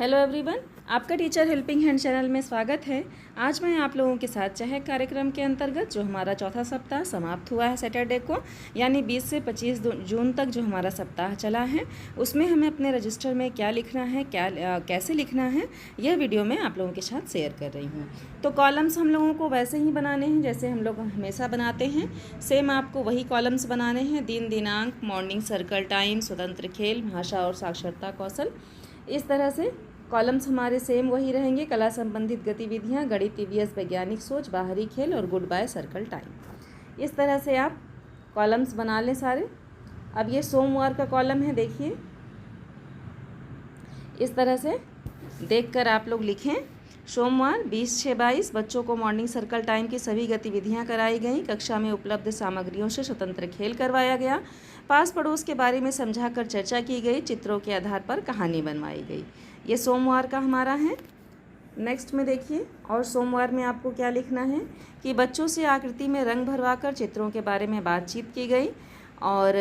Hello everyone, आपका teacher helping hand channel में स्वागत है। आज मैं आप लोगों के साथ चहक कार्यक्रम के अंतर्गत जो हमारा चौथा सप्ताह समाप्त हुआ है सैटरडे को, यानी 20 से 25 जून तक जो हमारा सप्ताह चला है, उसमें हमें अपने रजिस्टर में क्या लिखना है, कैसे लिखना है, यह वीडियो मैं आप लोगों के साथ शेयर कर रही हूँ। तो कॉलम्स हम लोगों को वैसे ही बनाने हैं जैसे हम लोग हमेशा बनाते हैं। सेम आपको वही कॉलम्स बनाने हैं। दिन, दिनांक, मॉर्निंग सर्कल टाइम, स्वतंत्र खेल, भाषा और साक्षरता कौशल, इस तरह से कॉलम्स हमारे सेम वही रहेंगे। कला संबंधित गतिविधियाँ, गणित, ईवीएस, वैज्ञानिक सोच, बाहरी खेल और गुड बाय सर्कल टाइम, इस तरह से आप कॉलम्स बना लें सारे। अब ये सोमवार का कॉलम है, देखिए इस तरह से देखकर आप लोग लिखें। सोमवार 20/6/22 बच्चों को मॉर्निंग सर्कल टाइम की सभी गतिविधियां कराई गईं। कक्षा में उपलब्ध सामग्रियों से स्वतंत्र खेल करवाया गया। पास पड़ोस के बारे में समझाकर चर्चा की गई। चित्रों के आधार पर कहानी बनवाई गई। ये सोमवार का हमारा है। नेक्स्ट में देखिए, और सोमवार में आपको क्या लिखना है कि बच्चों से आकृति में रंग भरवाकर चित्रों के बारे में बातचीत की गई। और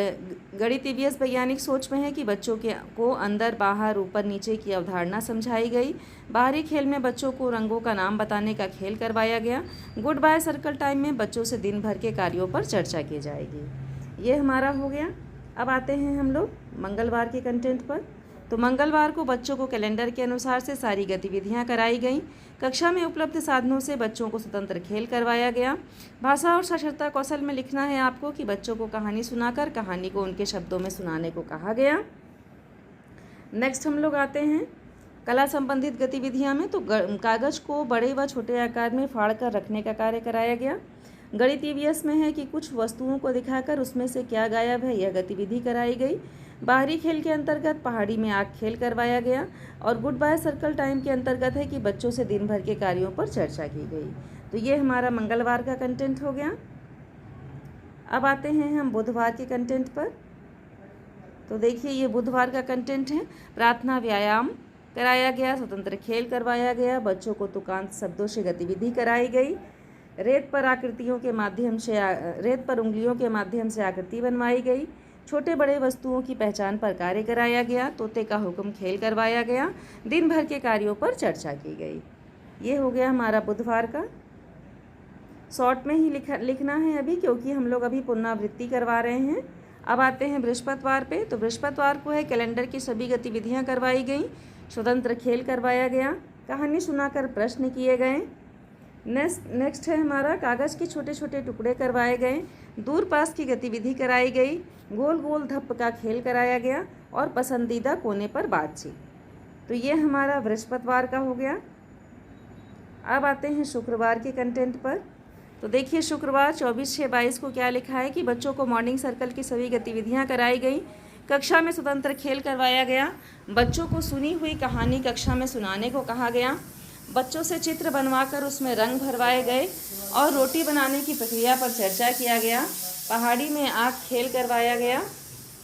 गणित, ईवीएस, वैज्ञानिक सोच में है कि बच्चों को अंदर, बाहर, ऊपर, नीचे की अवधारणा समझाई गई। बाहरी खेल में बच्चों को रंगों का नाम बताने का खेल करवाया गया। गुड बाय सर्कल टाइम में बच्चों से दिन भर के कार्यों पर चर्चा की जाएगी। ये हमारा हो गया। अब आते हैं हम लोग मंगलवार के कंटेंट पर। तो मंगलवार को बच्चों को कैलेंडर के अनुसार से सारी गतिविधियां कराई गईं। कक्षा में उपलब्ध साधनों से बच्चों को स्वतंत्र खेल करवाया गया। भाषा और साक्षरता कौशल में लिखना है आपको कि बच्चों को कहानी सुनाकर कहानी को उनके शब्दों में सुनाने को कहा गया। नेक्स्ट हम लोग आते हैं कला संबंधित गतिविधियां में। तो कागज़ को बड़े व छोटे आकार में फाड़ कर रखने का कार्य कराया गया। गणित, ईवीएस में है कि कुछ वस्तुओं को दिखाकर उसमें से क्या गायब है, यह गतिविधि कराई गई। बाहरी खेल के अंतर्गत पहाड़ी में आग खेल करवाया गया। और गुड बाय सर्कल टाइम के अंतर्गत है कि बच्चों से दिन भर के कार्यों पर चर्चा की गई। तो ये हमारा मंगलवार का कंटेंट हो गया। अब आते हैं हम बुधवार के कंटेंट पर। तो देखिए, ये बुधवार का कंटेंट है। प्रार्थना, व्यायाम कराया गया। स्वतंत्र खेल करवाया गया। बच्चों को तुकांत शब्दों से गतिविधि कराई गई। रेत पर उंगलियों के माध्यम से आकृति बनवाई गई। छोटे बड़े वस्तुओं की पहचान पर कार्य कराया गया। तोते का हुक्म खेल करवाया गया। दिन भर के कार्यों पर चर्चा की गई। ये हो गया हमारा बुधवार का। शॉर्ट में ही लिखना है अभी, क्योंकि हम लोग अभी पुनरावृत्ति करवा रहे हैं। अब आते हैं बृहस्पतिवार पे। तो बृहस्पतिवार को है कैलेंडर की सभी गतिविधियां करवाई गई। स्वतंत्र खेल करवाया गया। कहानी सुनाकर प्रश्न किए गए। नेक्स्ट है हमारा कागज़ के छोटे छोटे टुकड़े करवाए गए। दूर पास की गतिविधि कराई गई। गोल गोल धप्प का खेल कराया गया। और पसंदीदा कोने पर बातचीत। तो ये हमारा बृहस्पतिवार का हो गया। अब आते हैं शुक्रवार के कंटेंट पर। तो देखिए, शुक्रवार 24/6/22 को क्या लिखा है कि बच्चों को मॉर्निंग सर्कल की सभी गतिविधियां कराई गई। कक्षा में स्वतंत्र खेल करवाया गया। बच्चों को सुनी हुई कहानी कक्षा में सुनाने को कहा गया। बच्चों से चित्र बनवाकर उसमें रंग भरवाए गए। और रोटी बनाने की प्रक्रिया पर चर्चा किया गया। पहाड़ी में आग खेल करवाया गया।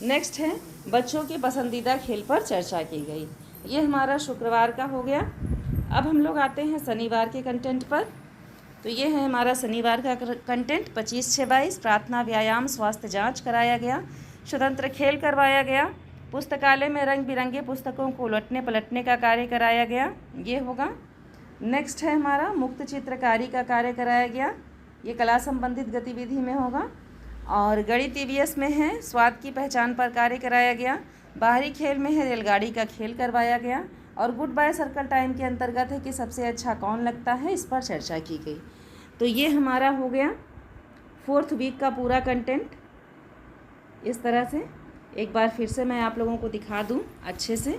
नेक्स्ट है बच्चों के पसंदीदा खेल पर चर्चा की गई। ये हमारा शुक्रवार का हो गया। अब हम लोग आते हैं शनिवार के कंटेंट पर। तो ये है हमारा शनिवार का कंटेंट। 25/6/22 प्रार्थना, व्यायाम, स्वास्थ्य जांच कराया गया। स्वतंत्र खेल करवाया गया। पुस्तकालय में रंग बिरंगे पुस्तकों को उलटने पलटने का कार्य कराया गया। ये होगा। नेक्स्ट है हमारा मुक्त चित्रकारी का कार्य कराया गया। ये कला संबंधित गतिविधि में होगा। और गणित, ईवीएस में है स्वाद की पहचान पर कार्य कराया गया। बाहरी खेल में है रेलगाड़ी का खेल करवाया गया। और गुड बाय सर्कल टाइम के अंतर्गत है कि सबसे अच्छा कौन लगता है, इस पर चर्चा की गई। तो ये हमारा हो गया 4th वीक का पूरा कंटेंट। इस तरह से एक बार फिर से मैं आप लोगों को दिखा दूं अच्छे से।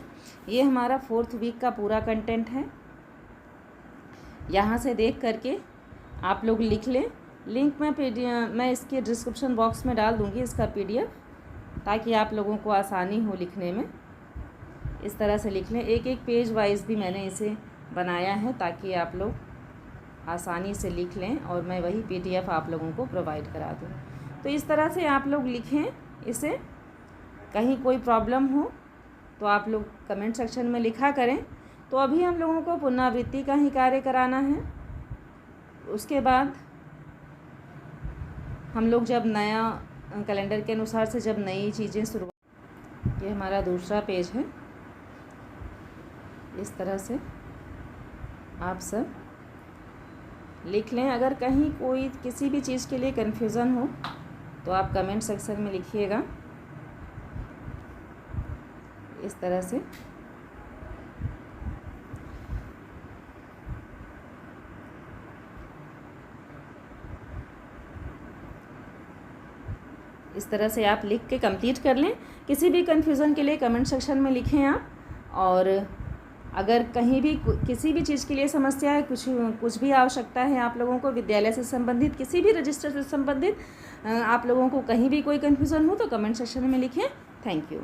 ये हमारा 4th वीक का पूरा कंटेंट है। यहाँ से देख करके आप लोग लिख लें। लिंक मैं इसके डिस्क्रिप्शन बॉक्स में डाल दूँगी इसका PDF, ताकि आप लोगों को आसानी हो लिखने में। इस तरह से लिख लें। एक एक पेज वाइज भी मैंने इसे बनाया है ताकि आप लोग आसानी से लिख लें, और मैं वही PDF आप लोगों को प्रोवाइड करा दूँ। तो इस तरह से आप लोग लिखें इसे। कहीं कोई प्रॉब्लम हो तो आप लोग कमेंट सेक्शन में लिखा करें। तो अभी हम लोगों को पुनरावृत्ति का ही कार्य कराना है। उसके बाद हम लोग जब नया कैलेंडर के अनुसार से जब नई चीज़ें शुरू, ये हमारा दूसरा पेज है। इस तरह से आप सब लिख लें। अगर कहीं कोई किसी भी चीज़ के लिए कन्फ्यूज़न हो तो आप कमेंट सेक्शन में लिखिएगा। इस तरह से आप लिख के कंप्लीट कर लें। किसी भी कन्फ्यूज़न के लिए कमेंट सेक्शन में लिखें आप। और अगर कहीं भी किसी भी चीज़ के लिए समस्या है, कुछ भी आवश्यकता है आप लोगों को, विद्यालय से संबंधित किसी भी रजिस्टर से संबंधित आप लोगों को कहीं भी कोई कन्फ्यूज़न हो तो कमेंट सेक्शन में लिखें। Thank you.